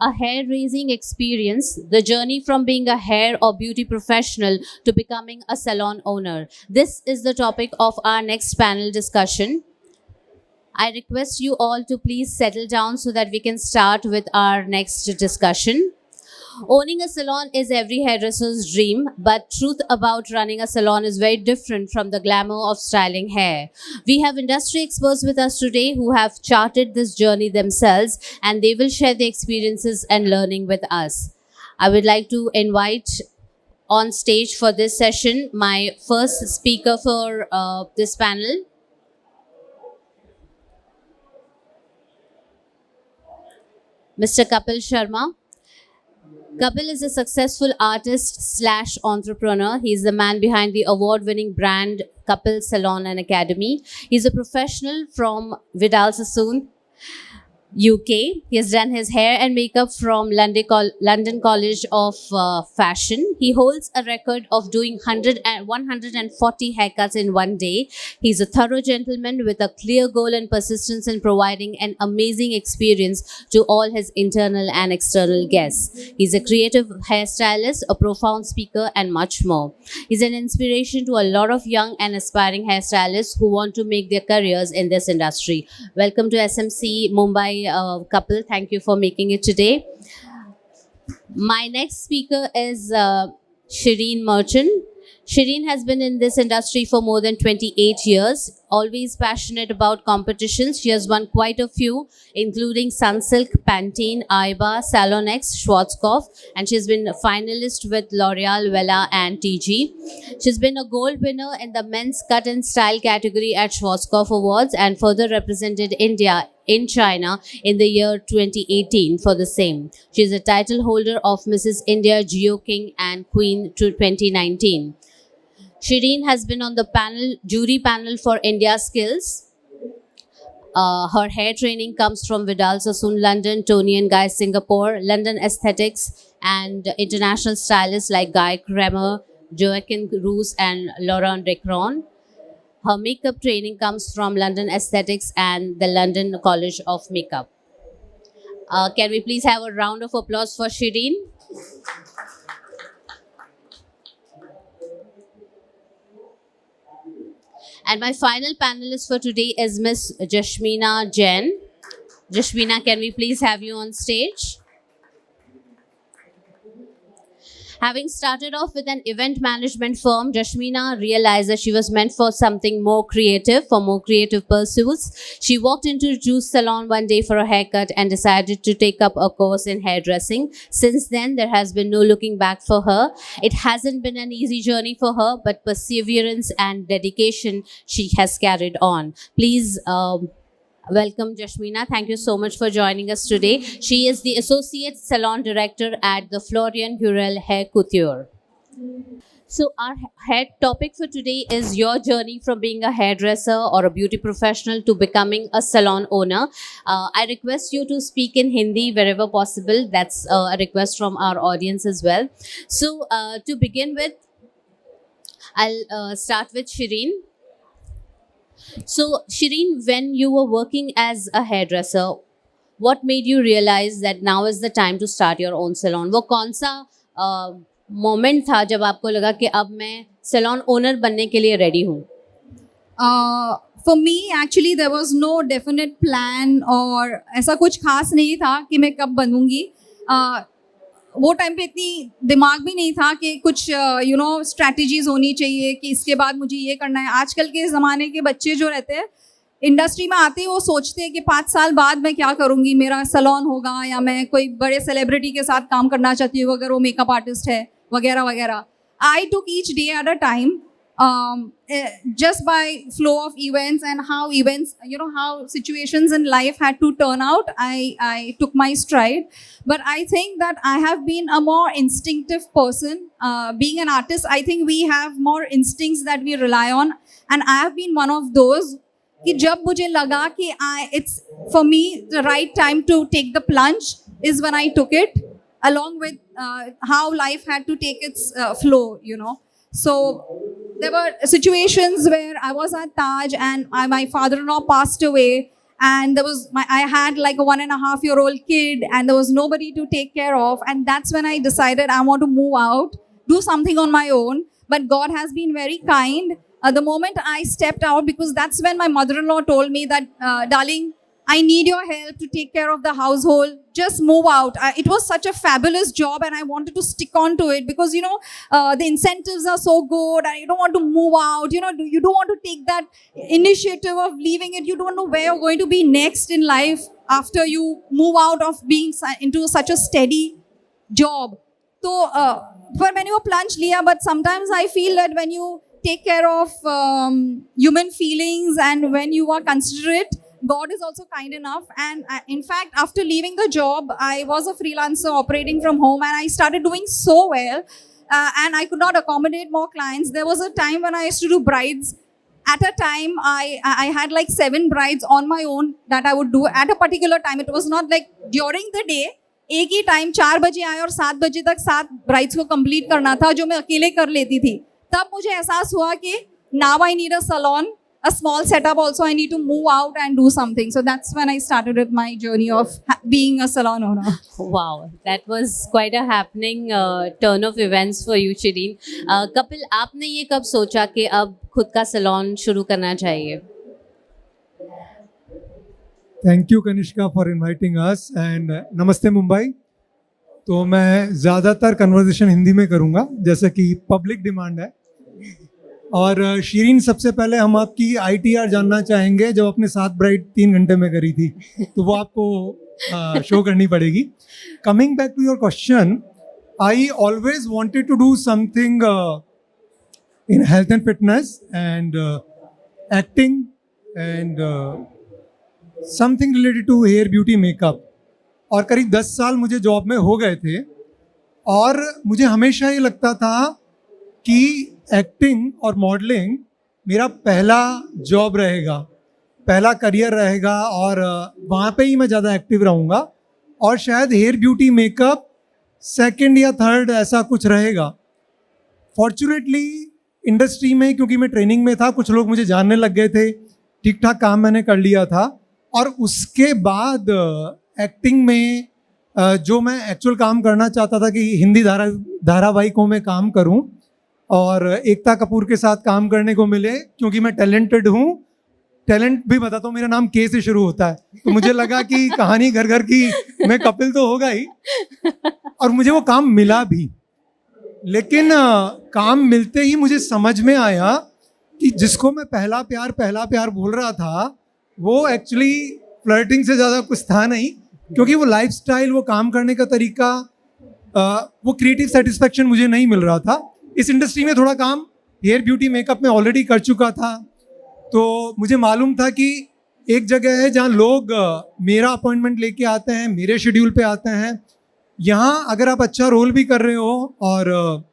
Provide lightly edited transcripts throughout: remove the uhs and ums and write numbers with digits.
a hair raising experience, the journey from being a hair or beauty professional to becoming a salon owner. This is the topic of our next panel discussion. I request you all to please settle down so that we can start with our next discussion. Owning a salon is every hairdresser's dream, but truth about running a salon is very different from the glamour of styling hair. We have industry experts with us today who have charted this journey themselves, and they will share their experiences and learning with us. I would like to invite on stage for this session my first speaker for this panel, Mr. Kapil Sharma. Kapil is a successful artist slash entrepreneur. He's the man behind the award-winning brand Kapil Salon and Academy. He's a professional from Vidal Sassoon, UK. He has done his hair and makeup from London College of Fashion. He holds a record of doing 140 haircuts in one day. He's a thorough gentleman with a clear goal and persistence in providing an amazing experience to all his internal and external guests. He's a creative hairstylist, a profound speaker, and much more. He's an inspiration to a lot of young and aspiring hairstylists who want to make their careers in this industry. Welcome to SMC Mumbai, Kapil. Thank you for making it today. My next speaker is Shireen Merchant. Shireen has been in this industry for more than 28 years, always passionate about competitions. She has won quite a few, including Sunsilk, Pantene, Aiba, Salonex, Schwarzkopf, and she's been a finalist with L'Oreal, Wella, and TG. She's been a gold winner in the men's cut and style category at Schwarzkopf Awards and further represented India in China in the year 2018 for the same. She is a title holder of Mrs. India, Geo King, and Queen to 2019. Shireen has been on the jury panel for India Skills. Her hair training comes from Vidal Sassoon London, Toni & Guy Singapore, London Aesthetics, and international stylists like Guy Kremer, Joaquin Roos, and Laurent Decron. Her makeup training comes from London Aesthetics and the London College of Makeup. Can we please have a round of applause for Shireen? And my final panelist for today is Miss Jashmeena Jain. Jashmeena, can we please have you on stage? Having started off with an event management firm, Jashmeena realized that she was meant for something more creative, for more creative pursuits. She walked into Juice Salon one day for a haircut and decided to take up a course in hairdressing. Since then, there has been no looking back for her. It hasn't been an easy journey for her, but perseverance and dedication she has carried on. Please welcome Jashmeena. Thank you so much for joining us today. She is the Associate Salon Director at the Florian Hurel Hair Couture. So our head topic for today is your journey from being a hairdresser or a beauty professional to becoming a salon owner. I request you to speak in Hindi wherever possible. That's a request from our audience as well. So to begin with, I'll start with Shireen. So, Shireen, when you were working as a hairdresser, what made you realize that now is the time to start your own salon? वो कौन सा moment था जब आपको लगा कि अब मैं salon owner बनने के लिए ready हूँ? For me, actually, there was no definite plan और ऐसा कुछ खास नहीं था कि मैं कब बनूंगी. वो टाइम पे इतनी दिमाग भी नहीं था कि कुछ स्ट्रैटेजीज होनी चाहिए कि इसके बाद मुझे ये करना है. आजकल के ज़माने के बच्चे जो रहते हैं इंडस्ट्री में आते हैं वो सोचते हैं कि 5 साल बाद मैं क्या करूँगी, मेरा सैलून होगा या मैं कोई बड़े सेलिब्रिटी के साथ काम करना चाहती हूँ अगर वो मेकअप आर्टिस्ट है वगैरह वगैरह. I took each day at a time. Just by flow of events and how events, how situations in life had to turn out, I took my stride. But I think that I have been a more instinctive person. Being an artist, I think we have more instincts that we rely on. And I have been one of those कि जब मुझे लगा कि it's for me the right time to take the plunge is when I took it, along with how life had to take its flow, So there were situations where I was at Taj and my father-in-law passed away, and I had like a 1.5-year-old kid, and there was nobody to take care of. And that's when I decided I want to move out, do something on my own. But God has been very kind. The moment I stepped out, because that's when my mother-in-law told me that, darling, I need your help to take care of the household. Just move out. It was such a fabulous job, and I wanted to stick on to it because, the incentives are so good, and you don't want to move out. You don't want to take that initiative of leaving it. You don't know where you're going to be next in life after you move out of being into such a steady job. So, but when you plunge liya, but sometimes I feel that when you take care of human feelings and when you are considerate, God is also kind enough. And in fact, after leaving the job, I was a freelancer operating from home, and I started doing so well. And I could not accommodate more clients. There was a time when I used to do brides. At a time, I had like 7 brides on my own that I would do at a particular time. It was not like during the day. एक ही time 4 बजे आए और 7 बजे तक 7 brides को complete करना था, जो मैं अकेले कर लेती थी. तब मुझे एहसास हुआ कि now I need a salon, a small setup also. I need to move out and do something. So that's when I started with my journey of being a salon owner. Wow, that was quite a happening turn of events for you, Shireen. Kapil, आपने ये कब सोचा कि अब खुद का salon शुरू करना चाहिए? Thank you Kanishka for inviting us and नमस्ते मुंबई. तो मैं ज़्यादातर कन्वर्सेशन हिंदी में करूँगा जैसे कि पब्लिक डिमांड है. और शीरीन, सबसे पहले हम आपकी ITR जानना चाहेंगे. जब अपने साथ ब्राइड 3 घंटे में करी थी तो वो आपको शो करनी पड़ेगी. Coming back to your question, I always wanted to do something in health and fitness and acting and something related to hair beauty makeup. और करीब 10 साल मुझे जॉब में हो गए थे और मुझे हमेशा ये लगता था कि एक्टिंग और मॉडलिंग मेरा पहला जॉब रहेगा, पहला करियर रहेगा और वहाँ पे ही मैं ज़्यादा एक्टिव रहूँगा. और शायद हेयर ब्यूटी मेकअप सेकंड या थर्ड ऐसा कुछ रहेगा. फॉर्चुनेटली इंडस्ट्री में, क्योंकि मैं ट्रेनिंग में था, कुछ लोग मुझे जानने लग गए थे, ठीक ठाक काम मैंने कर लिया था. और उसके बाद एक्टिंग में जो मैं एक्चुअल काम करना चाहता था कि हिंदी धारावाहिकों में काम करूं और एकता कपूर के साथ काम करने को मिले, क्योंकि मैं टैलेंटेड हूं. टैलेंट भी बताता हूँ, मेरा नाम के से शुरू होता है, तो मुझे लगा कि कहानी घर घर की, मैं कपिल तो होगा ही. और मुझे वो काम मिला भी. लेकिन काम मिलते ही मुझे समझ में आया कि जिसको मैं पहला प्यार बोल रहा था, वो एक्चुअली फ्लर्टिंग से ज़्यादा कुछ था नहीं. क्योंकि वो लाइफस्टाइल, वो काम करने का तरीका, वो क्रिएटिव सेटिस्फेक्शन मुझे नहीं मिल रहा था. इस इंडस्ट्री में थोड़ा काम हेयर ब्यूटी मेकअप में ऑलरेडी कर चुका था, तो मुझे मालूम था कि एक जगह है जहाँ लोग मेरा अपॉइंटमेंट लेके आते हैं, मेरे शेड्यूल पे आते हैं. यहाँ अगर आप अच्छा रोल भी कर रहे हो और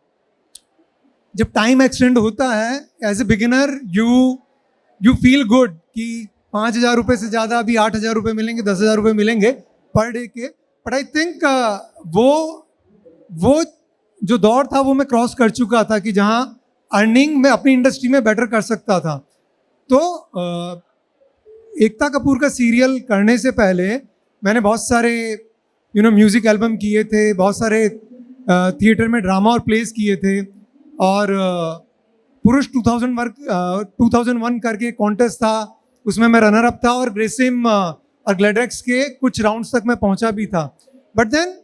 जब टाइम एक्सटेंड होता है, as a beginner you feel good कि 5,000 रुपये से ज़्यादा अभी 8,000 रुपये मिलेंगे, 10,000 रुपये मिलेंगे पर डे के. बट आई थिंक वो जो दौर था वो मैं क्रॉस कर चुका था कि जहाँ अर्निंग मैं अपनी इंडस्ट्री में बेटर कर सकता था. तो एकता कपूर का सीरियल करने से पहले मैंने बहुत सारे म्यूज़िक एल्बम किए थे, बहुत सारे थिएटर में ड्रामा और प्लेस किए थे. और पुरुष 2001 करके कॉन्टेस्ट था, उसमें मैं रनर अप था और ग्रेसिम और ग्लैड्रेक्स के कुछ राउंड्स तक मैं पहुंचा भी था. बट देन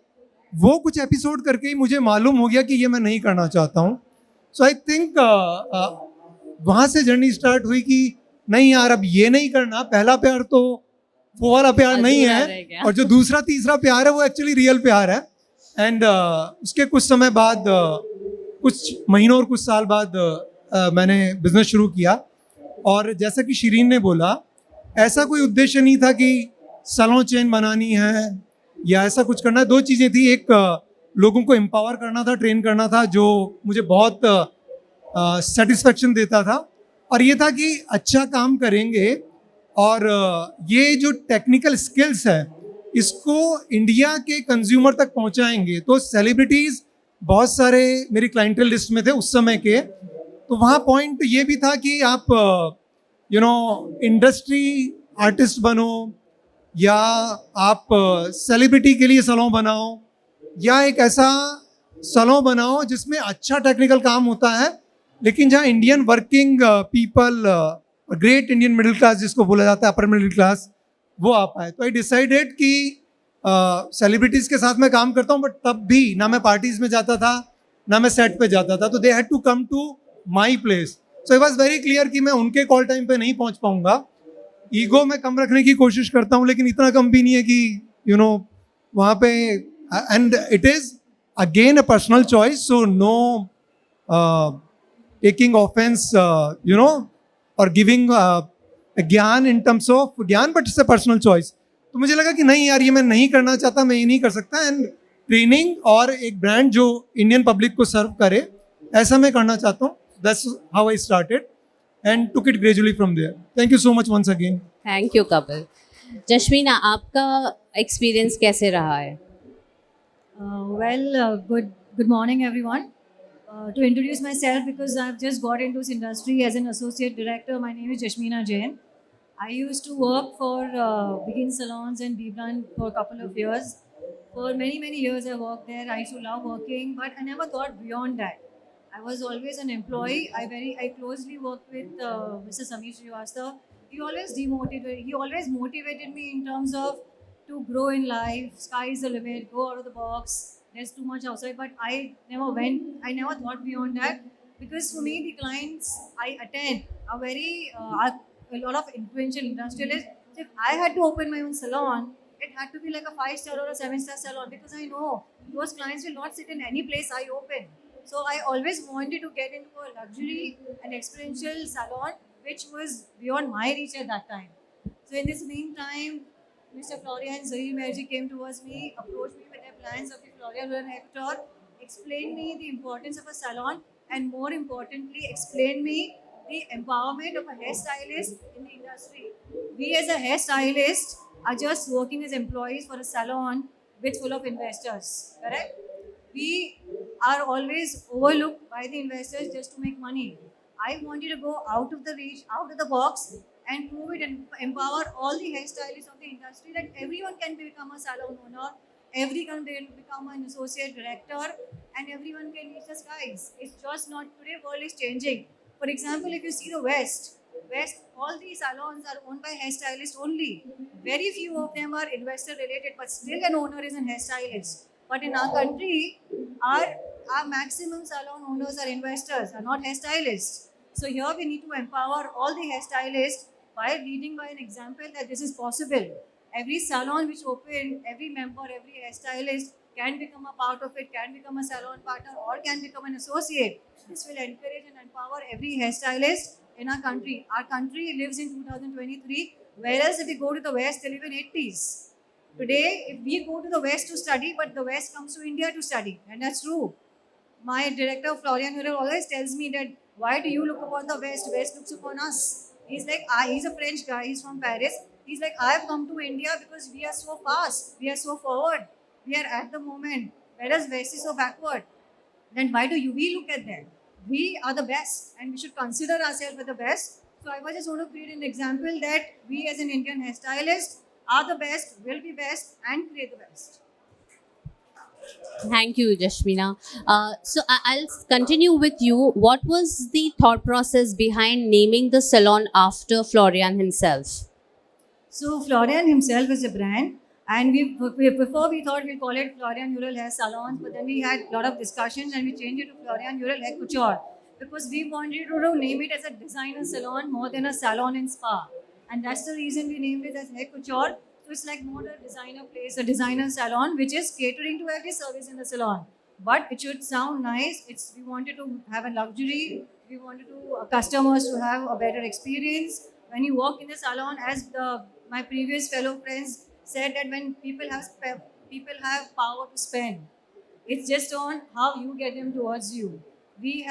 वो कुछ एपिसोड करके ही मुझे मालूम हो गया कि ये मैं नहीं करना चाहता हूँ. सो आई थिंक वहाँ से जर्नी स्टार्ट हुई कि नहीं यार, अब ये नहीं करना. पहला प्यार तो वो वाला प्यार नहीं है, और जो दूसरा तीसरा प्यार है वो एक्चुअली रियल प्यार है. एंड उसके कुछ समय बाद, कुछ महीनों और कुछ साल बाद मैंने बिजनेस शुरू किया. और जैसा कि शीरीन ने बोला, ऐसा कोई उद्देश्य नहीं था कि सैलून चेन बनानी है या ऐसा कुछ करना है. 2 चीज़ें थी. एक, लोगों को एम्पावर करना था, ट्रेन करना था, जो मुझे बहुत सेटिस्फेक्शन देता था. और ये था कि अच्छा काम करेंगे और ये जो टेक्निकल स्किल्स है इसको इंडिया के कंज्यूमर तक पहुंचाएंगे. तो सेलिब्रिटीज़ बहुत सारे मेरी क्लाइंटल लिस्ट में थे उस समय के. तो वहाँ पॉइंट ये भी था कि आप इंडस्ट्री आर्टिस्ट बनो या आप सेलिब्रिटी के लिए सैलून बनाओ या एक ऐसा सैलून बनाओ जिसमें अच्छा टेक्निकल काम होता है लेकिन जहाँ Indian working people, great Indian middle class जिसको बोला जाता है, अपर मिडिल क्लास, वो आ पाए. तो आई डिसाइडेड कि सेलिब्रिटीज़ के साथ मैं काम करता हूँ, बट तब भी ना मैं पार्टीज़ में जाता था ना मैं सेट पे जाता था. तो they had to come to my place. So it was very clear कि मैं उनके कॉल टाइम पे नहीं पहुंच पाऊंगा. ईगो में कम रखने की कोशिश करता हूं लेकिन इतना कम भी नहीं है कि यू नो वहाँ पे. And it is again a personal choice, so know taking offence you know और गिविंग ज्ञान इन टर्म्स ऑफ ज्ञान, but it's a personal choice. तो मुझे लगा कि नहीं यार, ये मैं नहीं करना चाहता, मैं ये नहीं कर सकता. एंड ट्रेनिंग और एक ब्रांड जो इंडियन पब्लिक को सर्व करे, ऐसा मैं करना चाहता हूँ. That's how I started and took it gradually from there. Thank you so much once again. Thank you Kapil. Jashmina, आपका एक्सपीरियंस कैसे रहा है? Good morning, everyone. To introduce myself, because I've just got into this industry as an associate director, my name is Jashmeena Jain. I used to work for Begin Salons and B-Brand for a couple of years. For many years I worked there. I used to love working, but I never thought beyond that. I was always an employee. I closely worked with Mr. Sameer Srivastava. He always motivated me in terms of to grow in life. Sky is the limit. Go out of the box. There's too much outside. But I never thought beyond that, because for me the clients I attend are a lot of influential industrialists. So if I had to open my own salon, it had to be like a 5-star or a 7-star salon, because I know those clients will not sit in any place I open. So I always wanted to get into a luxury and experiential salon, which was beyond my reach at that time. So in this meantime, Mr. Florian Zahir Merji came towards me, approached me with their plans of the Florian Rural Hector, explained me the importance of a salon, and more importantly, explained me the empowerment of a hairstylist in the industry. We as a hairstylist are just working as employees for a salon with full of investors, correct? We are always overlooked by the investors just to make money. I wanted to go out of the reach, out of the box, and prove it and empower all the hairstylists of the industry that everyone can become a salon owner, everyone can become an associate director, and everyone can reach the skies. It's just not today. World is changing. For example, if you see the West, all these salons are owned by hairstylists only. Very few of them are investor related, but still an owner is a hairstylist. But in our country, our maximum salon owners are investors, are not hairstylists. So here we need to empower all the hairstylists by leading by an example that this is possible. Every salon which open, every member, every hairstylist can become a part of it, can become a salon partner, or can become an associate. This will encourage and empower every hairstylist in our country. Our country lives in 2023, whereas if we go to the West, they live in 80s. Today, if we go to the West to study, but the West comes to India to study, and that's true. My director, Florian Rural, always tells me that, why do you look upon the West? West looks upon us. He's like, he's a French guy, he's from Paris. He's like, I've come to India because we are so fast, we are so forward, we are at the moment, whereas West is so backward. Then why do we look at them? We are the best, and we should consider ourselves as the best. So I was just want to create an example that we as an Indian hairstylist are the best, will be best, and create the best. Thank you, Jashmeena. So I'll continue with you. What was the thought process behind naming the salon after Florian himself? So Florian himself is a brand, and before we thought we'd call it Florian Rural Hair Salons, but then we had a lot of discussions and we changed it to Florian Rural Hair Couture, because we wanted to name it as a designer salon more than a salon and spa. And that's the reason we named it as Hair Couture. So it's like more a designer place, a designer salon, which is catering to every service in the salon. But it should sound nice. We wanted to have a luxury. We wanted customers to have a better experience. When you walk in the salon, as my previous fellow friends said, that when people have power to spend, it's just on how you get them towards you. We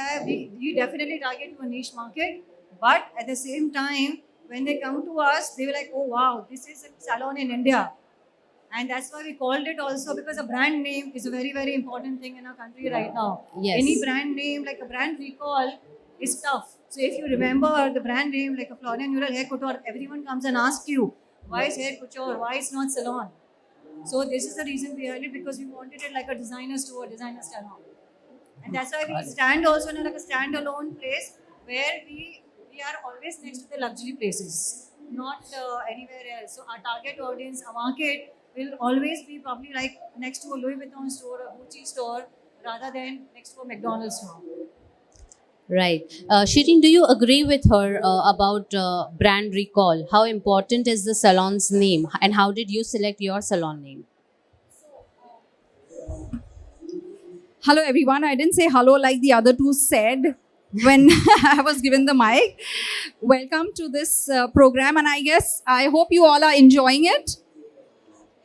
definitely target to a niche market, but at the same time, when they come to us, they were like, oh wow, this is a salon in India. And that's why we called it also, because a brand name is a very important thing in our country right now. Yes. Any brand name, like a brand recall, is tough. So if you remember the brand name like a Florian Neural Hair Couture, everyone comes and asks you, why is hair couture? Why is not salon? So this is the reason behind it, because we wanted it like a designer store, designer salon. And that's why we stand also in like a standalone place where we are always next to the luxury places, not anywhere else. So our target audience, our market will always be probably like next to a Louis Vuitton store, a Gucci store, rather than next to a McDonald's store. Right. Shireen, do you agree with her about brand recall? How important is the salon's name, and how did you select your salon name? Hello, everyone. I didn't say hello like the other two said when I was given the mic. Welcome to this program, and I hope you all are enjoying it.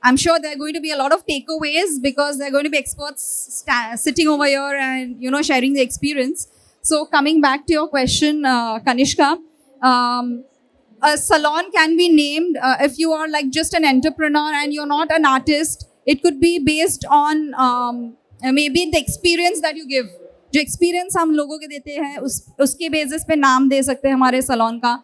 I'm sure there are going to be a lot of takeaways because there are going to be experts sitting over here and sharing the experience. So coming back to your question, Kanishka, a salon can be named if you are like just an entrepreneur and you're not an artist. It could be based on maybe the experience that you give. जो experience हम लोगों के देते हैं उसके basis पे नाम दे सकते हैं हमारे सलोन का.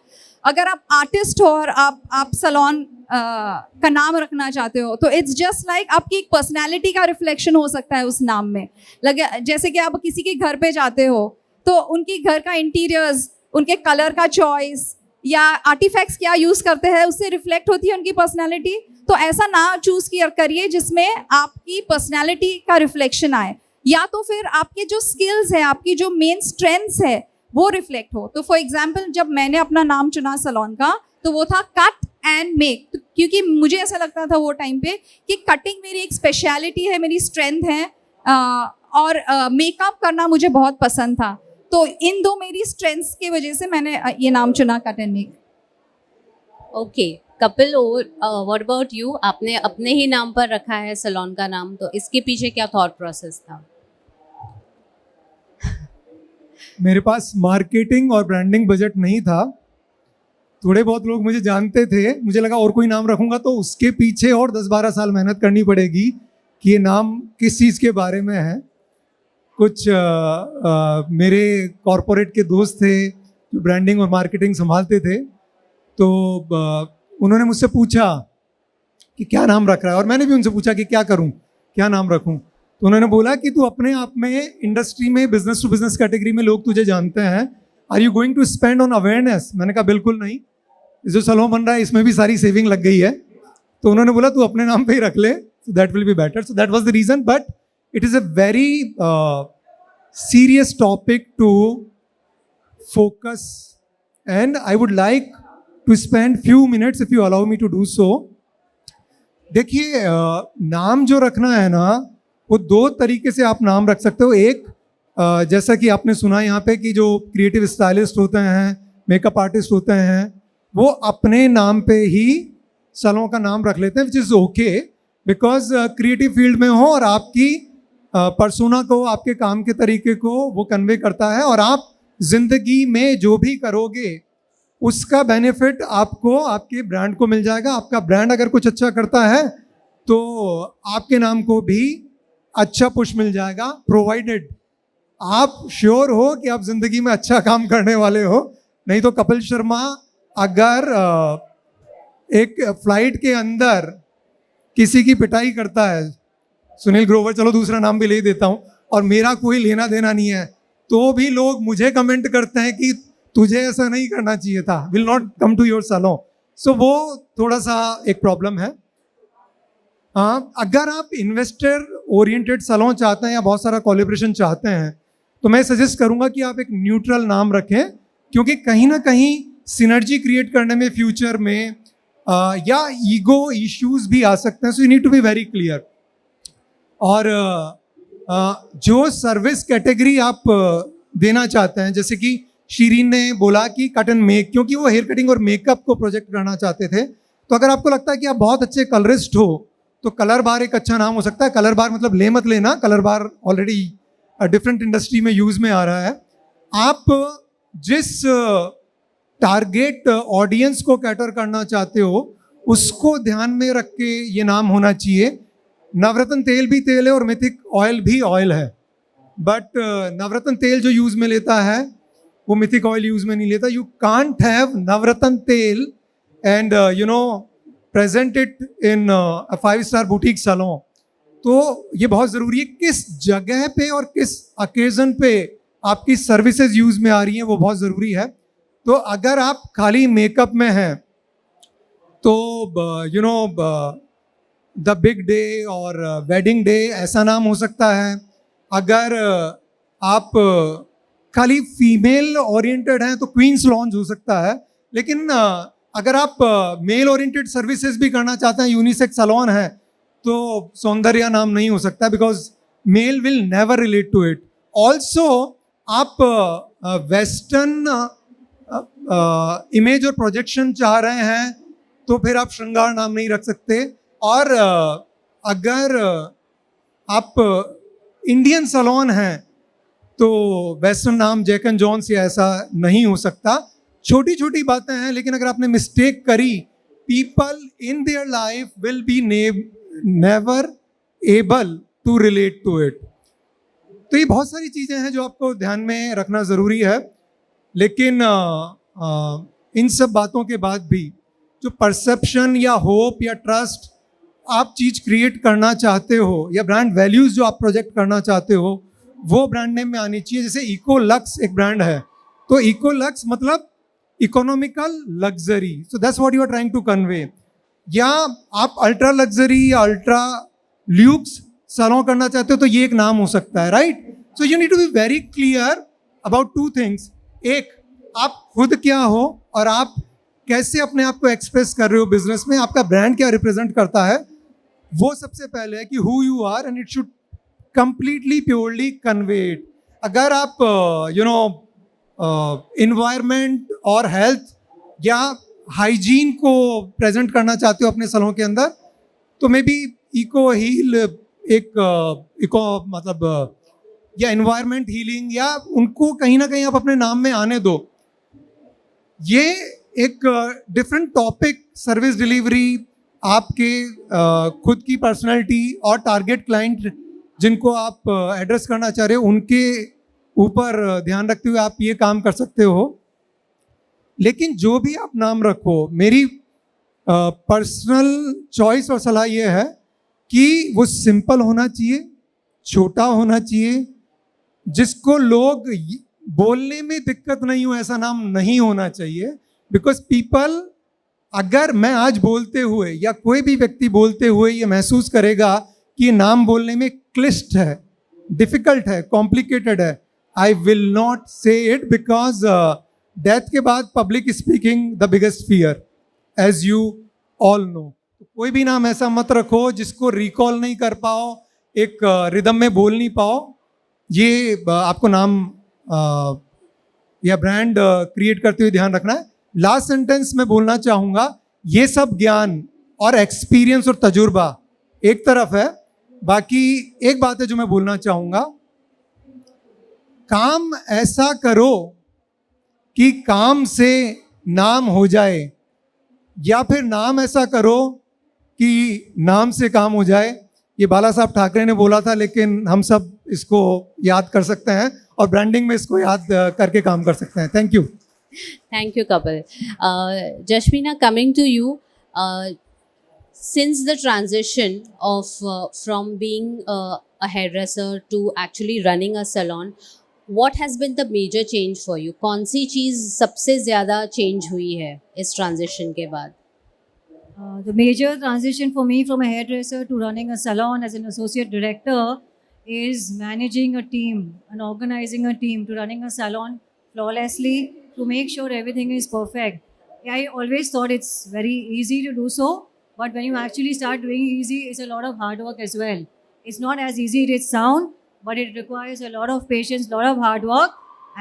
अगर आप आर्टिस्ट हो और आप सलोन का नाम रखना चाहते हो तो इट्स जस्ट लाइक आपकी एक पर्सनैलिटी का रिफ्लेक्शन हो सकता है उस नाम में. लगे जैसे कि आप किसी के घर पे जाते हो तो उनके घर का इंटीरियर्स, उनके कलर का चॉइस या आर्टिफैक्ट्स क्या यूज़ करते हैं उससे रिफ्लेक्ट होती है उनकी पर्सनैलिटी. तो ऐसा ना चूज़ करिए जिसमें आपकी पर्सनैलिटी का रिफ्लेक्शन आए, या तो फिर आपके जो स्किल्स है, आपकी जो मेन स्ट्रेंथ्स है वो रिफ्लेक्ट हो. तो फॉर एग्जांपल जब मैंने अपना नाम चुना सलोन का तो वो था कट एंड मेक, क्योंकि मुझे ऐसा लगता था वो टाइम पे कि कटिंग मेरी एक स्पेशलिटी है, मेरी स्ट्रेंथ है, और मेकअप करना मुझे बहुत पसंद था. तो इन दो मेरी स्ट्रेंथ्स की वजह से मैंने ये नाम चुना, cut and make. Okay Kapil, what about you? आपने अपने ही नाम पर रखा है सलोन का नाम, तो इसके पीछे क्या थॉट प्रोसेस था? मेरे पास मार्केटिंग और ब्रांडिंग बजट नहीं था. थोड़े बहुत लोग मुझे जानते थे, मुझे लगा और कोई नाम रखूंगा तो उसके पीछे और 10-12 साल मेहनत करनी पड़ेगी कि ये नाम किस चीज़ के बारे में है. कुछ मेरे कॉरपोरेट के दोस्त थे जो ब्रांडिंग और मार्केटिंग संभालते थे, तो उन्होंने मुझसे पूछा कि क्या नाम रख रहा है, और मैंने भी उनसे पूछा कि क्या करूं, क्या नाम रखूं. तो उन्होंने बोला कि तू अपने आप में इंडस्ट्री में बिजनेस टू बिजनेस कैटेगरी में लोग तुझे जानते हैं, are you going to spend on awareness? मैंने कहा बिल्कुल नहीं, जो सलोन बन रहा है इसमें भी सारी सेविंग लग गई है. तो उन्होंने बोला तू अपने नाम पे ही रख ले, so that will be better. So that was the reason, but it is a very serious topic to focus, and I would like to spend few minutes if you allow me to do so. देखिए नाम जो रखना है ना वो दो तरीके से आप नाम रख सकते हो. एक जैसा कि आपने सुना यहाँ पे कि जो क्रिएटिव स्टाइलिस्ट होते हैं, मेकअप आर्टिस्ट होते हैं, वो अपने नाम पे ही सलों का नाम रख लेते हैं, which is okay, because creative field में हो और आपकी पर्सोना को, आपके काम के तरीके को वो कन्वे करता है, और आप जिंदगी में जो भी करोगे उसका बेनिफिट आपको आपके ब्रांड को मिल जाएगा. आपका ब्रांड अगर कुछ अच्छा करता है तो आपके नाम को भी अच्छा पुश मिल जाएगा, प्रोवाइडेड आप श्योर हो कि आप जिंदगी में अच्छा काम करने वाले हो. नहीं तो कपिल शर्मा अगर एक फ्लाइट के अंदर किसी की पिटाई करता है, सुनील ग्रोवर, चलो दूसरा नाम भी ले देता हूँ, और मेरा कोई लेना देना नहीं है, तो भी लोग मुझे कमेंट करते हैं कि तुझे ऐसा नहीं करना चाहिए था, will not come to your salon. So वो थोड़ा सा एक प्रॉब्लम है. अगर आप इन्वेस्टर ओरिएंटेड सलोन चाहते हैं या बहुत सारा कोलैबोरेशन चाहते हैं तो मैं सजेस्ट करूंगा कि आप एक न्यूट्रल नाम रखें, क्योंकि कहीं ना कहीं सिनर्जी क्रिएट करने में फ्यूचर में या ईगो इश्यूज भी आ सकते हैं. So you need to be very clear. और जो सर्विस कैटेगरी आप देना चाहते हैं, जैसे कि शीरीन ने बोला कि कट एंड मेक, क्योंकि वो हेयर कटिंग और मेकअप को प्रोजेक्ट करना चाहते थे, तो अगर आपको लगता है कि आप बहुत अच्छे कलरिस्ट हो तो कलर बार एक अच्छा नाम हो सकता है. कलर बार मतलब ले मत लेना, कलर बार ऑलरेडी डिफरेंट इंडस्ट्री में यूज़ में आ रहा है. आप जिस टारगेट ऑडियंस को कैटर करना चाहते हो उसको ध्यान में रख के ये नाम होना चाहिए. नवरत्न तेल भी तेल है और मिथिक ऑयल भी ऑयल है, बट नवरत्न तेल जो यूज़ में लेता है वो मिथिक ऑयल यूज में नहीं लेता. You can't have Navratna tel and present it in a 5-star boutique salon. तो ये बहुत ज़रूरी है किस जगह पे और किस ओकेजन पे आपकी सर्विसेज यूज में आ रही हैं, वो बहुत ज़रूरी है. तो अगर आप खाली मेकअप में हैं तो द बिग डे और वेडिंग डे ऐसा नाम हो सकता है. अगर आप खाली फीमेल ओरिएंटेड हैं तो क्वींस लॉन्ज हो सकता है. लेकिन अगर आप मेल ओरिएंटेड सर्विसेज भी करना चाहते हैं, यूनिसेक्स सैलून है, तो सौंदर्या नाम नहीं हो सकता, because male will never relate to it. Also आप वेस्टर्न इमेज और प्रोजेक्शन चाह रहे हैं तो फिर आप श्रृंगार नाम नहीं रख सकते. और अगर आप इंडियन सैलून हैं तो वेस्टर्न नाम जैक एंड जॉन्स या ऐसा नहीं हो सकता. छोटी छोटी बातें हैं, लेकिन अगर आपने मिस्टेक करी, people in their life will be never able to relate to it. तो ये बहुत सारी चीज़ें हैं जो आपको ध्यान में रखना ज़रूरी है. लेकिन इन सब बातों के बाद भी जो परसेप्शन या होप या ट्रस्ट आप चीज़ क्रिएट करना चाहते हो, या ब्रांड वैल्यूज़ जो आप प्रोजेक्ट करना चाहते हो, वो ब्रांड नेम में आनी चाहिए. जैसे इको लक्स एक ब्रांड है, तो इको लक्स मतलब economical luxury. So that's what you are trying to convey. या आप अल्ट्रा लग्जरी या अल्ट्रा ल्यूक्स सैलून करना चाहते हो तो ये एक नाम हो सकता है, right. So you need to be very clear about 2 things. एक, आप खुद क्या हो और आप कैसे अपने आप को एक्सप्रेस कर रहे हो बिजनेस में, आपका ब्रांड क्या रिप्रेजेंट करता है, वो सबसे पहले है कि who you are, and it should completely purely convey it. अगर आप इन्वायरमेंट और हेल्थ या हाइजीन को प्रेजेंट करना चाहते हो अपने सैलून के अंदर, तो मे बी इको हील एक इको मतलब या इन्वायरमेंट हीलिंग, या उनको कहीं ना कहीं आप अपने नाम में आने दो. ये एक डिफरेंट टॉपिक, सर्विस डिलीवरी, आपके खुद की पर्सनैलिटी और टारगेट क्लाइंट जिनको आप एड्रेस करना चाह रहे हो, उनके ऊपर ध्यान रखते हुए आप ये काम कर सकते हो. लेकिन जो भी आप नाम रखो, मेरी पर्सनल चॉइस और सलाह ये है कि वो सिंपल होना चाहिए, छोटा होना चाहिए, जिसको लोग बोलने में दिक्कत नहीं हो, ऐसा नाम नहीं होना चाहिए. बिकॉज पीपल, अगर मैं आज बोलते हुए या कोई भी व्यक्ति बोलते हुए ये महसूस करेगा कि ये नाम बोलने में क्लिष्ट है, डिफिकल्ट है, कॉम्प्लिकेटेड है, I will not say it. Because death के बाद public speaking the biggest fear, as you all know. कोई भी नाम ऐसा मत रखो जिसको रिकॉल नहीं कर पाओ, एक रिदम में बोल नहीं पाओ. ये आपको नाम या ब्रांड क्रिएट करते हुए ध्यान रखना है. लास्ट सेंटेंस में बोलना चाहूँगा, ये सब ज्ञान और एक्सपीरियंस और तजुर्बा एक तरफ है, बाकी एक बात है जो मैं बोलना चाहूँगा, काम ऐसा करो कि काम से नाम हो जाए, या फिर नाम ऐसा करो कि नाम से काम हो जाए. ये बाला साहब ठाकरे ने बोला था, लेकिन हम सब इसको याद कर सकते हैं और ब्रांडिंग में इसको याद करके काम कर सकते हैं. Thank you. Thank you, Kapil. Jashmina, coming to you, since the transition of from being a hairdresser to actually running a salon, what has been the major change for you? कौन सी चीज़ सबसे ज़्यादा change हुई है इस transition के बाद? The major transition for me from a hairdresser to running a salon as an associate director is managing a team and organizing a team to running a salon flawlessly to make sure everything is perfect. I always thought it's very easy to do so, but when you actually start doing easy, it's a lot of hard work as well. It's not as easy as it sounds, but it requires a lot of patience, lot of hard work,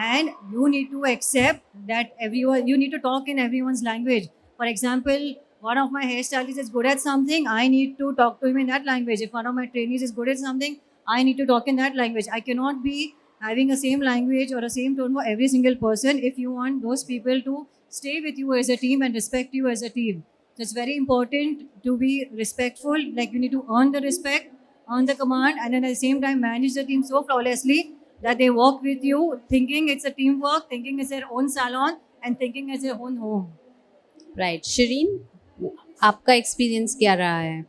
and you need to accept that you need to talk in everyone's language. For example, one of my hairstylists is good at something, I need to talk to him in that language. If one of my trainees is good at something, I need to talk in that language. I cannot be having a same language or a same tone for every single person if you want those people to stay with you as a team and respect you as a team. So it's very important to be respectful, like you need to earn the respect, earn the command, and then at the same time manage the team so flawlessly that they work with you, thinking it's a teamwork, thinking it's their own salon, and thinking it's their own home. Right Shirin, आपका experience क्या रहा है?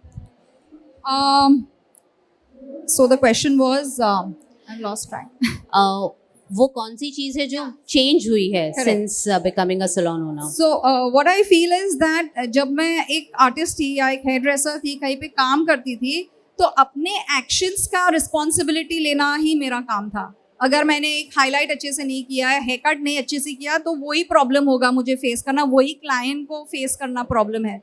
So the question was, I've lost track. वो कौन सी चीज है जो change हुई है Correct. Since becoming a salon owner? So what I feel is that जब मैं एक आर्टिस्ट थी या एक हेयर ड्रेसर थी, कहीं पे काम करती थी, तो अपने एक्शंस का रिस्पॉन्सिबिलिटी लेना ही मेरा काम था. अगर मैंने एक हाईलाइट अच्छे से नहीं किया है, हेयर कट नहीं अच्छे से किया, तो वही प्रॉब्लम होगा मुझे फेस करना, वही क्लाइंट को फेस करना प्रॉब्लम है.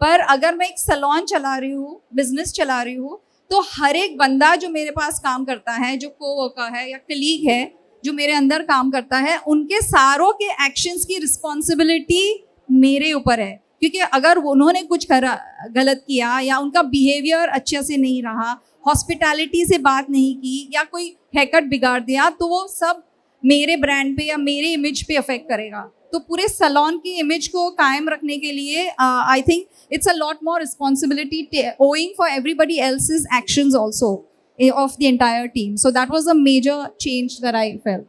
पर अगर मैं एक सैलून चला रही हूँ, बिजनेस चला रही हूँ, तो हर एक बंदा जो मेरे पास काम करता है, जो कोवर्कर है या कलीग है जो मेरे अंदर काम करता है, उनके सारों के एक्शंस की रिस्पॉन्सिबिलिटी मेरे ऊपर है. क्योंकि अगर उन्होंने कुछ गलत किया या उनका बिहेवियर अच्छे से नहीं रहा, हॉस्पिटैलिटी से बात नहीं की या कोई हेयरकट बिगाड़ दिया, तो वो सब मेरे ब्रांड पे या मेरे इमेज पे अफेक्ट करेगा. तो पूरे सैलून की इमेज को कायम रखने के लिए I think it's a lot more responsibility owing for everybody else's actions also of the entire team. So that was a major change that I felt.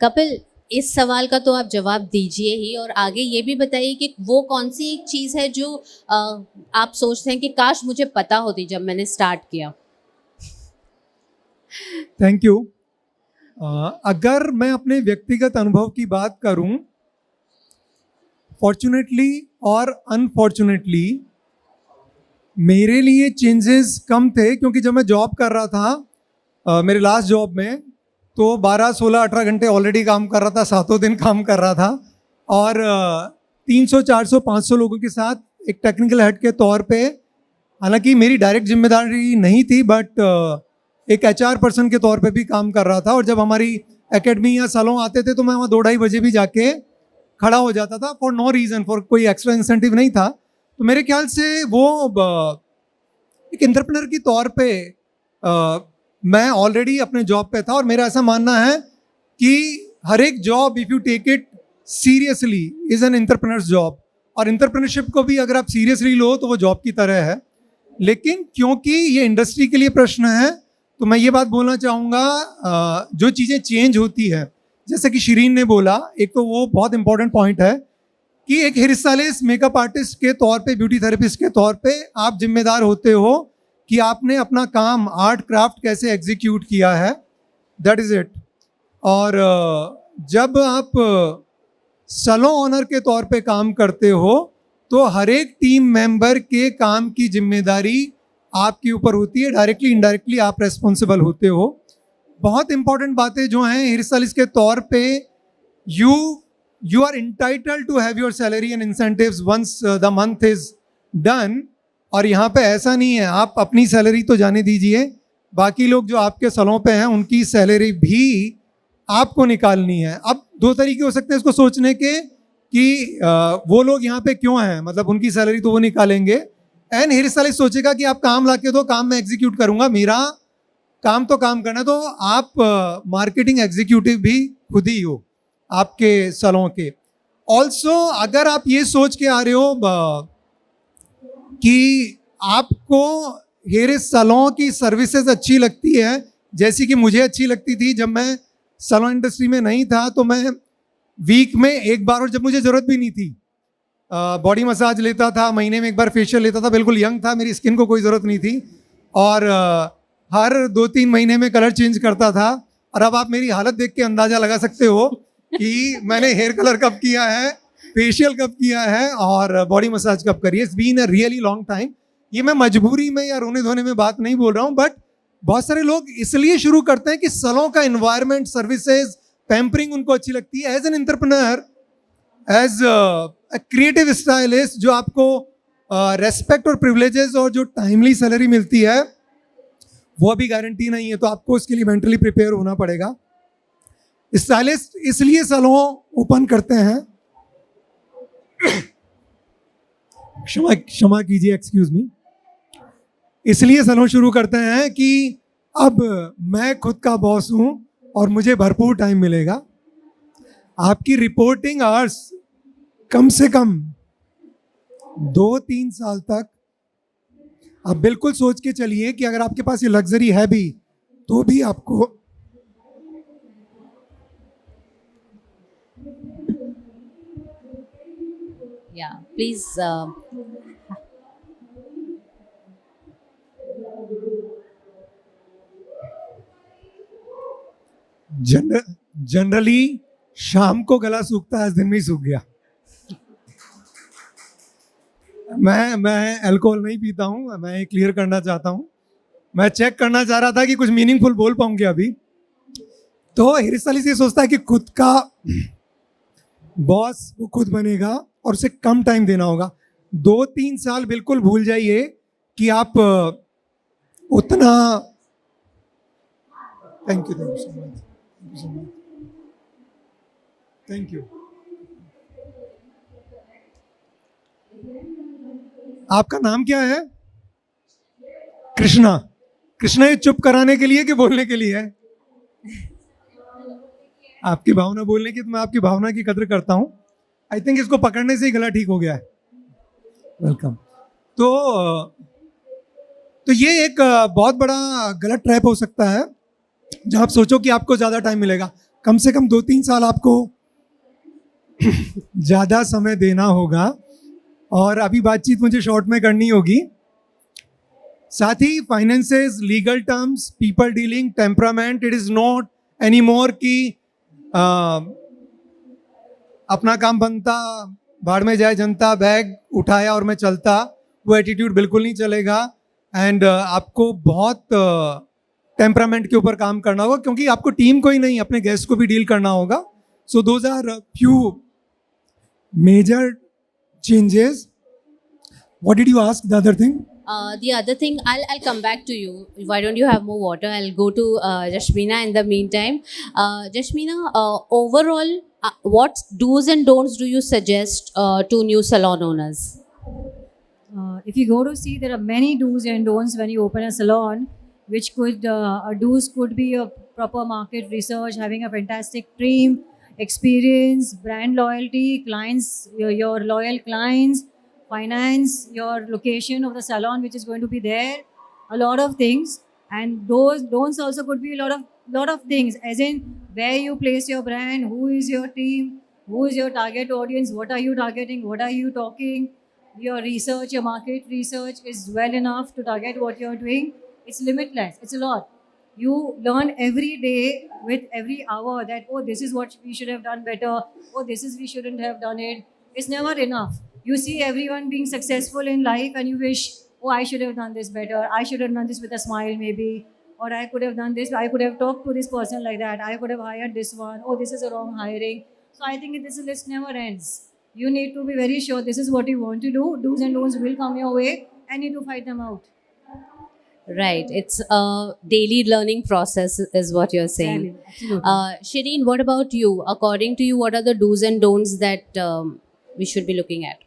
Kapil, इस सवाल का तो आप जवाब दीजिए ही, और आगे ये भी बताइए कि वो कौन सी एक चीज़ है जो आप सोचते हैं कि काश मुझे पता होती जब मैंने स्टार्ट किया. Thank you. अगर मैं अपने व्यक्तिगत अनुभव की बात करूं, फॉर्चुनेटली और अनफॉर्चुनेटली मेरे लिए चेंजेस कम थे, क्योंकि जब मैं जॉब कर रहा था मेरे लास्ट जॉब में, तो 12, 16, 18 घंटे ऑलरेडी काम कर रहा था, सातों दिन काम कर रहा था, और 300, 400, 500 लोगों के साथ एक टेक्निकल हेड के तौर पे, हालांकि मेरी डायरेक्ट जिम्मेदारी नहीं थी, बट एक HR पर्सन के तौर पे भी काम कर रहा था. और जब हमारी एकेडमी या सैलून आते थे तो मैं वहाँ 2-2:30 बजे भी जाके खड़ा हो जाता था, फॉर नो रीज़न, फॉर कोई एक्स्ट्रा इंसेंटिव नहीं था. तो मेरे ख्याल से वो एक एंटरप्रेन्योर की तौर पे मैं ऑलरेडी अपने जॉब पे था, और मेरा ऐसा मानना है कि हर एक job, if you take it seriously, is an entrepreneur's job. और एंटरप्रेन्योरशिप को भी अगर आप सीरियसली लो तो वो जॉब की तरह है. लेकिन क्योंकि ये इंडस्ट्री के लिए प्रश्न है, तो मैं ये बात बोलना चाहूँगा, जो चीज़ें चेंज होती है, जैसे कि शिरीन ने बोला, एक तो वो बहुत इंपॉर्टेंट पॉइंट है कि एक हेयर स्टाइलिस्ट, मेकअप आर्टिस्ट के तौर पे, ब्यूटी थेरेपिस्ट के तौर पे आप जिम्मेदार होते हो कि आपने अपना काम, आर्ट क्राफ्ट कैसे एग्जीक्यूट किया है. That is it. और जब आप सैलून ओनर के तौर पे काम करते हो, तो हर एक टीम मेंबर के काम की जिम्मेदारी आपके ऊपर होती है. डायरेक्टली इनडायरेक्टली आप रेस्पॉन्सिबल होते हो. बहुत इंपॉर्टेंट बातें जो हैं हेयर स्टाइलिस्ट के तौर पे, you are entitled to have your salary and incentives once the month is done. और यहाँ पे ऐसा नहीं है, आप अपनी सैलरी तो जाने दीजिए, बाकी लोग जो आपके सैलून पे हैं उनकी सैलरी भी आपको निकालनी है. अब 2 तरीके हो सकते हैं इसको सोचने के कि वो लोग यहाँ पे क्यों हैं, मतलब उनकी सैलरी तो वो निकालेंगे, एंड हेयर स्टाइलिस्ट सोचेगा कि आप काम ला के दो, काम मैं एग्जीक्यूट करूँगा, मेरा काम तो काम करना. तो आप मार्केटिंग एग्जीक्यूटिव भी खुद ही हो आपके सैलून के. ऑल्सो अगर आप ये सोच के आ रहे हो कि आपको हेयर सैलून की सर्विसेज अच्छी लगती है, जैसी कि मुझे अच्छी लगती थी जब मैं सैलून इंडस्ट्री में नहीं था, तो मैं वीक में एक बार, और जब मुझे ज़रूरत भी नहीं थी, बॉडी मसाज लेता था, महीने में एक बार फेशियल लेता था, बिल्कुल यंग था, मेरी स्किन को कोई ज़रूरत नहीं थी, और हर 2-3 महीने में कलर चेंज करता था. और अब आप मेरी हालत देख के अंदाज़ा लगा सकते हो कि मैंने हेयर कलर कब किया है, फेशियल कब किया है, और बॉडी मसाज कब करी है. It's been a really long time. ये मैं मजबूरी में या रोने धोने में बात नहीं बोल रहा हूँ, बट बहुत सारे लोग इसलिए शुरू करते हैं कि सैलून का एनवायरनमेंट, सर्विसेज, पैम्परिंग उनको अच्छी लगती है. As an entrepreneur, as a creative stylist, जो आपको रेस्पेक्ट और प्रिविलेजेस और जो टाइमली सैलरी मिलती है वो अभी गारंटी नहीं है. तो आपको इसके लिए मेंटली प्रिपेयर होना पड़ेगा. स्टाइलिस्ट इसलिए सैलून ओपन करते हैं, क्षमा कीजिए, एक्सक्यूज मी, इसलिए सैलून शुरू करते हैं कि अब मैं खुद का बॉस हूं और मुझे भरपूर टाइम मिलेगा. आपकी रिपोर्टिंग आवर्स कम से कम 2-3 साल तक, आप बिल्कुल सोच के चलिए कि अगर आपके पास ये लग्जरी है भी, तो भी आपको Yeah, please. जनरली शाम को गला सूखता है, आज दिन में ही सूख गया. मैं अल्कोहल नहीं पीता हूँ, मैं ये क्लियर करना चाहता हूँ. मैं चेक करना चाह रहा था कि कुछ मीनिंगफुल बोल पाऊंगे अभी. तो हिरिस अली से सोचता है कि खुद का बॉस वो खुद बनेगा और उसे कम टाइम देना होगा. 2-3 साल बिल्कुल भूल जाइए कि आप उतना. Thank you so much. Thank you. आपका नाम क्या है? कृष्णा. कृष्णा ये चुप कराने के लिए कि बोलने के लिए है? आपकी भावना बोलने की, तो मैं आपकी भावना की कदर करता हूं. आई थिंक इसको पकड़ने से ही गला ठीक हो गया है. वेलकम. तो ये एक बहुत बड़ा गलत ट्रैप हो सकता है जहां आप सोचो कि आपको ज़्यादा टाइम मिलेगा. कम से कम 2-3 साल आपको ज़्यादा समय देना होगा. और अभी बातचीत मुझे शॉर्ट में करनी होगी. साथ ही finances, legal terms, people dealing, temperament, it is not any more कि अपना काम बनता, भाड़ में जाए जनता, बैग उठाया और मैं चलता. वो एटीट्यूड बिल्कुल नहीं चलेगा. एंड आपको बहुत टेम्परामेंट के ऊपर काम करना होगा, क्योंकि आपको टीम को ही नहीं अपने गेस्ट को भी डील करना होगा. So those are few major changes. What did you ask? The other thing? The other thing, I'll come back to you. Why don't you have more water? I'll go to Jashmina in the meantime. Jashmina, overall, what do's and don'ts do you suggest to new salon owners? If you go to see, there are many do's and don'ts when you open a salon, which could, do's could be a proper market research, having a fantastic team, experience, brand loyalty, clients, your loyal clients, finance, your location of the salon which is going to be there, a lot of things. And those don'ts also could be a lot of things, as in where you place your brand, who is your team, who is your target audience, what are you targeting, what are you talking, your research, your market research is well enough to target what you're doing. It's limitless, it's a lot. You learn every day with every hour that, oh, this is what we should have done better, oh, this is we shouldn't have done it. It's never enough. You see everyone being successful in life and you wish, oh, I should have done this better, I should have done this with a smile maybe, or I could have done this, I could have talked to this person like that, I could have hired this one, oh, this is a wrong hiring. So I think this list never ends. You need to be very sure this is what you want to do. Do's and don'ts will come your way and you need to fight them out. Right, it's a daily learning process is what you're saying. Absolutely. Shireen, what about you? According to you, what are the do's and don'ts that we should be looking at?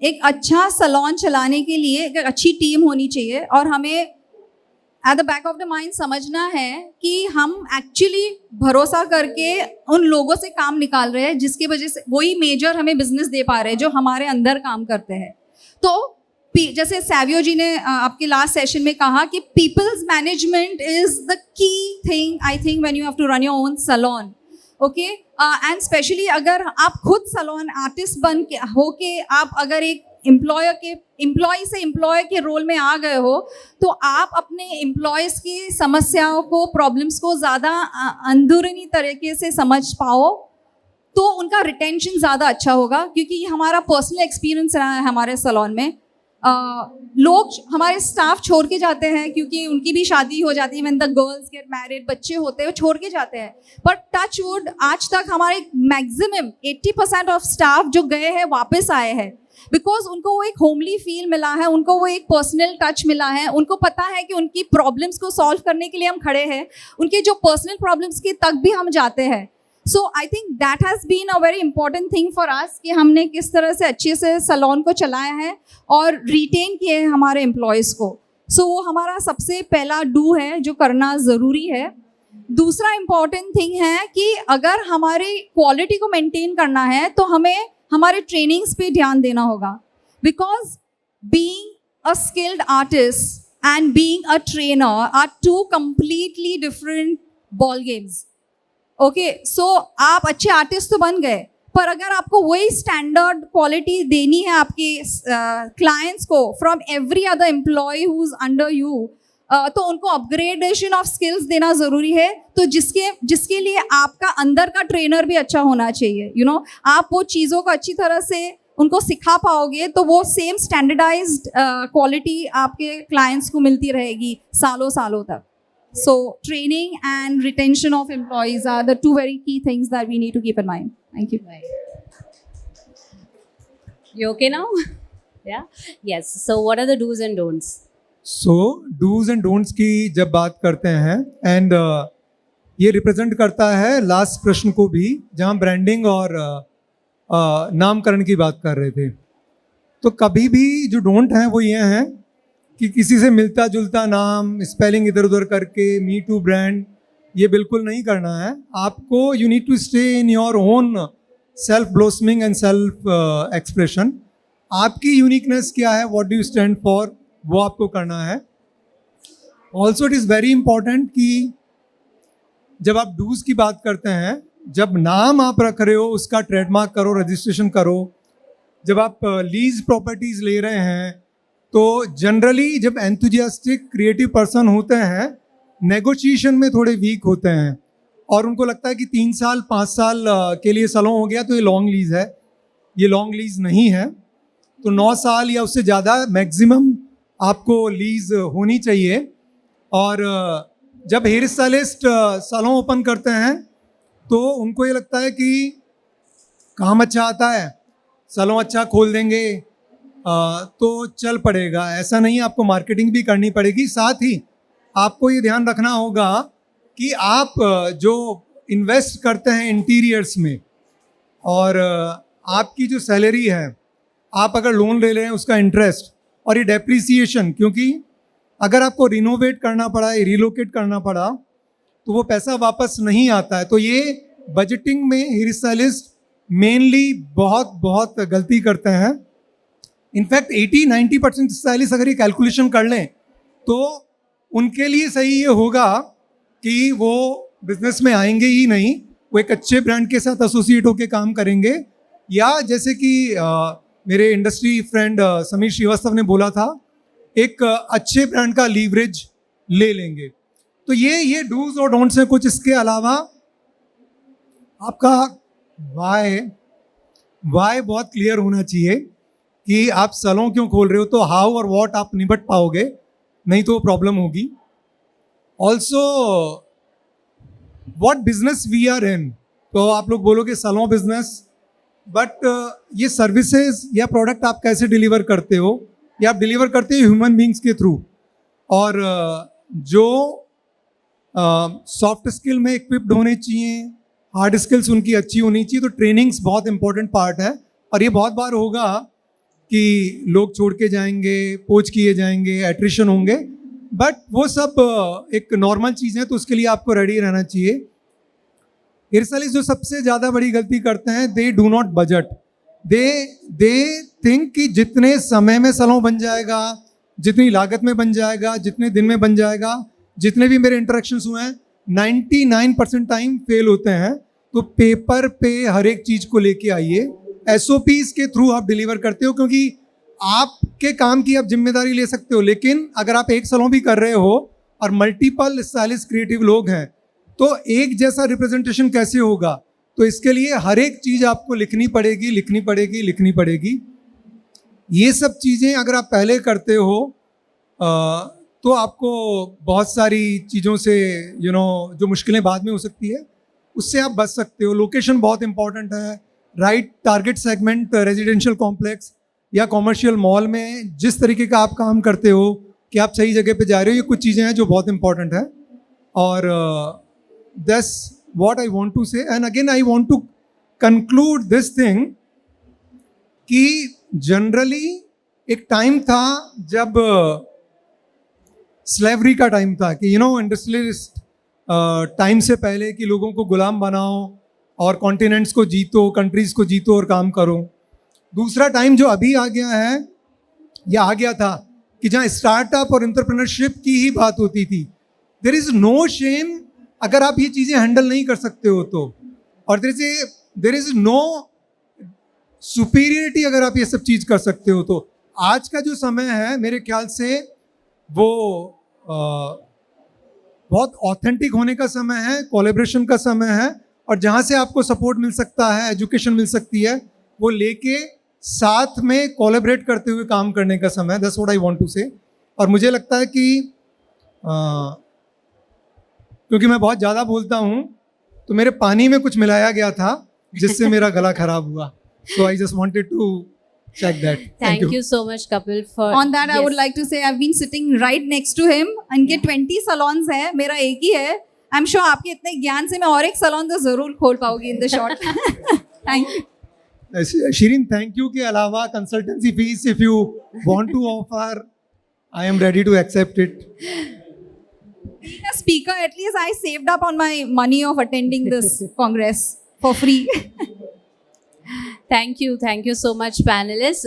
एक अच्छा salon चलाने के लिए एक अच्छी team होनी चाहिए और हमें at the back of the mind समझना है कि हम एक्चुअली भरोसा करके उन लोगों से काम निकाल रहे हैं जिसकी वजह से वही मेजर हमें बिजनेस दे पा रहे हैं जो हमारे अंदर काम करते हैं. तो जैसे सैवियो जी ने आपके लास्ट सेशन में कहा कि people's management is the key thing I think when you have to run your own salon. Okay, and specially अगर आप खुद सलॉन आर्टिस्ट बन के हो के आप अगर एक एम्प्लॉय से एम्प्लॉय के रोल में आ गए हो तो आप अपने एम्प्लॉयज़ की समस्याओं को, प्रॉब्लम्स को ज़्यादा अंदरूनी तरीके से समझ पाओ तो उनका रिटेंशन ज़्यादा अच्छा होगा. क्योंकि ये हमारा पर्सनल एक्सपीरियंस रहा है हमारे सलॉन में. लोग हमारे स्टाफ छोड़ के जाते हैं क्योंकि उनकी भी शादी हो जाती है. When the girls get married, बच्चे होते हैं, वो छोड़ के जाते हैं. पर टच वुड आज तक हमारे मैक्सिमम 80% ऑफ स्टाफ जो गए हैं वापस आए हैं बिकॉज उनको वो एक होमली फील मिला है, उनको वो एक पर्सनल टच मिला है, उनको पता है कि उनकी प्रॉब्लम्स को सॉल्व करने के लिए हम खड़े हैं, उनके जो पर्सनल प्रॉब्लम्स के तक भी हम जाते हैं. So I think that has been a very important thing for us कि हमने किस तरह से अच्छे से सलॉन को चलाया है और रिटेन किए हैं हमारे एम्प्लॉयज़ को. सो वो हमारा सबसे पहला डू है जो करना ज़रूरी है. दूसरा इम्पॉर्टेंट थिंग है कि अगर हमारी क्वालिटी को मेंटेन करना है तो हमें हमारे ट्रेनिंग्स पे ध्यान देना होगा. Because being a skilled artist and being a trainer are two completely different ball games. Okay, so आप अच्छे आर्टिस्ट तो बन गए पर अगर आपको वही स्टैंडर्ड क्वालिटी देनी है आपके क्लाइंट्स को from every other employee who is under you, तो उनको अपग्रेडेशन ऑफ स्किल्स देना ज़रूरी है. तो जिसके लिए आपका अंदर का ट्रेनर भी अच्छा होना चाहिए. यू नो, आप वो चीज़ों को अच्छी तरह से उनको सिखा पाओगे तो वो सेम स्टैंडर्डाइज्ड क्वालिटी आपके क्लाइंट्स को मिलती रहेगी सालों सालों तक. So training and retention of employees are the two very key things that we need to keep in mind. Thank you. You okay now? Yeah. Yes. So what are the do's and don'ts? So do's and don'ts की जब बात करते हैं and ये represent करता है last प्रश्न को भी, जहां ब्रांडिंग और नामकरण की बात कर रहे थे. तो कभी भी जो डोंट हैं वो ये हैं कि किसी से मिलता जुलता नाम, स्पेलिंग इधर उधर करके मी टू ब्रांड, ये बिल्कुल नहीं करना है. आपको you need to stay in your own self blossoming and self expression. आपकी यूनिकनेस क्या है, what do you stand for, वो आपको करना है. Also it is very important कि जब आप डूज की बात करते हैं, जब नाम आप रख रहे हो उसका ट्रेडमार्क करो, रजिस्ट्रेशन करो. जब आप लीज प्रॉपर्टीज़ ले रहे हैं तो जनरली जब एंथुजियास्टिक क्रिएटिव पर्सन होते हैं नेगोशिएशन में थोड़े वीक होते हैं और उनको लगता है कि 3 साल 5 साल के लिए सलों हो गया तो ये लॉन्ग लीज है. ये लॉन्ग लीज नहीं है. तो 9 साल या उससे ज़्यादा मैक्सिमम आपको लीज होनी चाहिए. और जब हेयर स्टाइलिस्ट सलों ओपन करते हैं तो उनको ये लगता है कि काम अच्छा आता है, सलों अच्छा खोल देंगे तो चल पड़ेगा. ऐसा नहीं, आपको मार्केटिंग भी करनी पड़ेगी. साथ ही आपको ये ध्यान रखना होगा कि आप जो इन्वेस्ट करते हैं इंटीरियर्स में और आपकी जो सैलरी है, आप अगर लोन ले रहे हैं उसका इंटरेस्ट और ये डेप्रिसिएशन, क्योंकि अगर आपको रिनोवेट करना पड़ा, रिलोकेट करना पड़ा तो वो पैसा वापस नहीं आता है. तो ये बजटिंग में हेयर स्टाइलिस्ट मेनली बहुत गलती करते हैं. इनफैक्ट 80-90% स्टाइलिस्ट अगर ये कैलकुलेशन कर लें तो उनके लिए सही ये होगा कि वो बिजनेस में आएंगे ही नहीं, वो एक अच्छे ब्रांड के साथ एसोसिएट होकर काम करेंगे. या जैसे कि मेरे इंडस्ट्री फ्रेंड समीर श्रीवास्तव ने बोला था, एक अच्छे ब्रांड का लीवरेज ले लेंगे. तो ये डूज और डोंट्स हैं कुछ. इसके अलावा आपका वाई बहुत क्लियर होना चाहिए कि आप सलों क्यों खोल रहे हो. तो हाउ और व्हाट आप निपट पाओगे, नहीं तो प्रॉब्लम होगी. Also what business we are in. तो आप लोग बोलोगे सलों बिजनेस, बट ये सर्विसेज या प्रोडक्ट आप कैसे डिलीवर करते हो, या आप डिलीवर करते हो ह्यूमन बींग्स के थ्रू. और जो सॉफ्ट स्किल में इक्विप्ड होने चाहिए, हार्ड स्किल्स उनकी अच्छी होनी चाहिए. तो ट्रेनिंग्स बहुत इंपॉर्टेंट पार्ट है. और ये बहुत बार होगा कि लोग छोड़ के जाएंगे, पोच किए जाएंगे, एट्रिशन होंगे, बट वो सब एक नॉर्मल चीज़ है. तो उसके लिए आपको रेडी रहना चाहिए. हेयर स्टाइलिस्ट जो सबसे ज़्यादा बड़ी गलती करते हैं, they do not budget. They think कि जितने समय में सलों बन जाएगा, जितनी लागत में बन जाएगा, जितने दिन में बन जाएगा. जितने भी मेरे इंटरेक्शंस हुए हैं 99% टाइम फेल होते हैं. तो पेपर पे हर एक चीज़ को लेके आइए. SOPs के थ्रू आप डिलीवर करते हो, क्योंकि आपके काम की आप जिम्मेदारी ले सकते हो. लेकिन अगर आप एक सलों भी कर रहे हो और मल्टीपल स्टाइलिस्ट क्रिएटिव लोग हैं तो एक जैसा रिप्रेजेंटेशन कैसे होगा. तो इसके लिए हर एक चीज़ आपको लिखनी पड़ेगी. ये सब चीज़ें अगर आप पहले करते हो तो आपको बहुत सारी चीज़ों से जो मुश्किलें बाद में हो सकती है उससे आप बच सकते हो. लोकेशन बहुत इंपॉर्टेंट है. Right target segment, residential complex या कॉमर्शियल मॉल में जिस तरीके का आप काम करते हो कि आप सही जगह पे जा रहे हो, ये कुछ चीज़ें हैं जो बहुत इंपॉर्टेंट है. और that's what I want to say. And again I want to conclude this thing कि जनरली एक टाइम था जब स्लेवरी का टाइम था कि इंडस्ट्रियलिस्ट टाइम से पहले कि लोगों को गुलाम बनाओ और कॉन्टिनेंट्स को जीतो, कंट्रीज़ को जीतो और काम करो. दूसरा टाइम जो अभी आ गया है या आ गया था कि जहाँ स्टार्टअप और एंटरप्रेन्योरशिप की ही बात होती थी. देयर इज़ नो शेम अगर आप ये चीज़ें हैंडल नहीं कर सकते हो तो. और देयर इज़ नो सुपीरियरिटी अगर आप ये सब चीज़ कर सकते हो तो आज का जो समय है मेरे ख्याल से वो बहुत ऑथेंटिक होने का समय है, कोलैबोरेशन का समय है, और जहाँ से आपको सपोर्ट मिल सकता है, एजुकेशन मिल सकती है, वो लेके साथ में कोलैबोरेट करते हुए काम करने का समय है. That's what I want to say. और मुझे लगता है कि क्योंकि मैं बहुत ज़्यादा बोलता हूँ तो मेरे पानी में कुछ मिलाया गया था जिससे मेरा गला खराब हुआ. So I just wanted to check that. Thank you so much, Kapil, for. On that, I would Yes. like to say I've been sitting right next to him. इनके 20 salons है, मेरा एक ही है. I'm sure आपके इतने ज्ञान से मैं और एक salon तो जरूर खोल पाऊंगी in the short. Thank you. Shirin, thank you के अलावा consultancy fees if you want to offer, I am ready to accept it. Being a speaker, at least I saved up on my money of attending this congress for free. Thank you so much, panelists.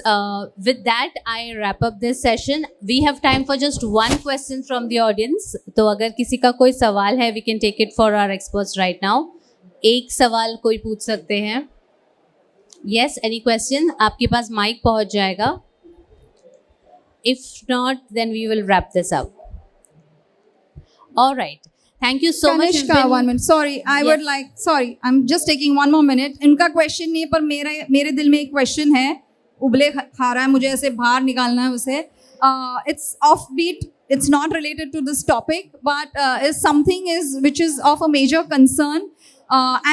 With that, I wrap up this session. We have time for just one question from the audience. तो अगर किसी का कोई सवाल है, we can take it for our experts right now. एक सवाल कोई पूछ सकते हैं. Yes, any question? आपके पास mic पहुंच जाएगा. If not, then we will wrap this up. All right. Thank you so much. It's Kanishka, been- 1 minute. Sorry, I Yes. would like. Sorry, I'm just taking one more minute. इनका question नहीं है, पर मेरे दिल में एक question है. उबले खा रहा है, मुझे ऐसे बाहर निकालना है उसे. It's offbeat. It's not related to this topic, but is something which is of a major concern,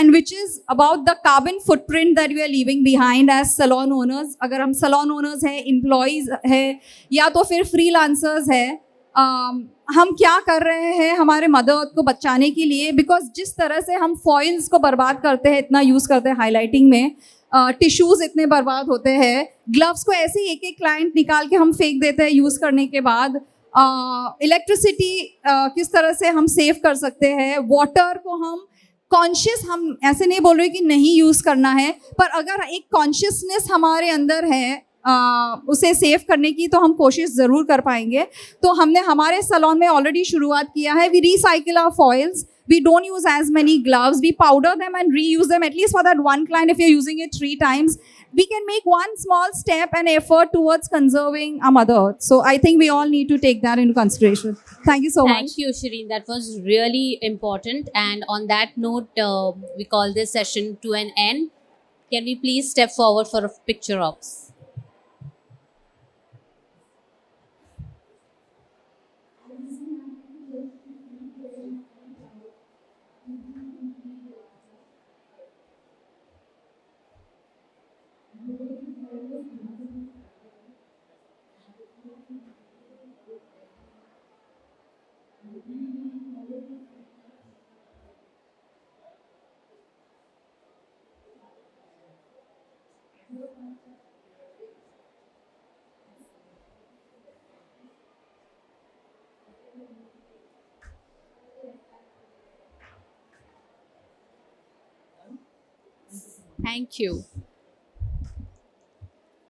and which is about the carbon footprint that we are leaving behind as salon owners. अगर हम salon owners हैं, employees हैं, या तो फिर freelancers हैं. हम क्या कर रहे हैं हमारे मदर अर्थ को बचाने के लिए, बिकॉज जिस तरह से हम फॉइल्स को बर्बाद करते हैं, इतना यूज़ करते हैं हाईलाइटिंग में, टिश्यूज़ इतने बर्बाद होते हैं, ग्लव्स को ऐसे ही एक एक क्लाइंट निकाल के हम फेंक देते हैं यूज़ करने के बाद, इलेक्ट्रिसिटी किस तरह से हम सेव कर सकते हैं, वाटर को हम कॉन्शियस, हम ऐसे नहीं बोल रहे कि नहीं यूज़ करना है, पर अगर एक कॉन्शियसनेस हमारे अंदर है उसे सेव करने की, तो हम कोशिश ज़रूर कर पाएंगे. तो हमने हमारे सैलून में ऑलरेडी शुरुआत किया है. We recycle our foils, we don't use as many gloves, we powder them and reuse them, at least for that one client. If you're using it 3 times, we can make one small step and effort towards conserving our mother earth. So I think we all need to take that into consideration. Thank you so much. Thank you, Shireen. That was really important. And on that note, we call this session to an end. Can we please step forward for a picture ops? Thank you.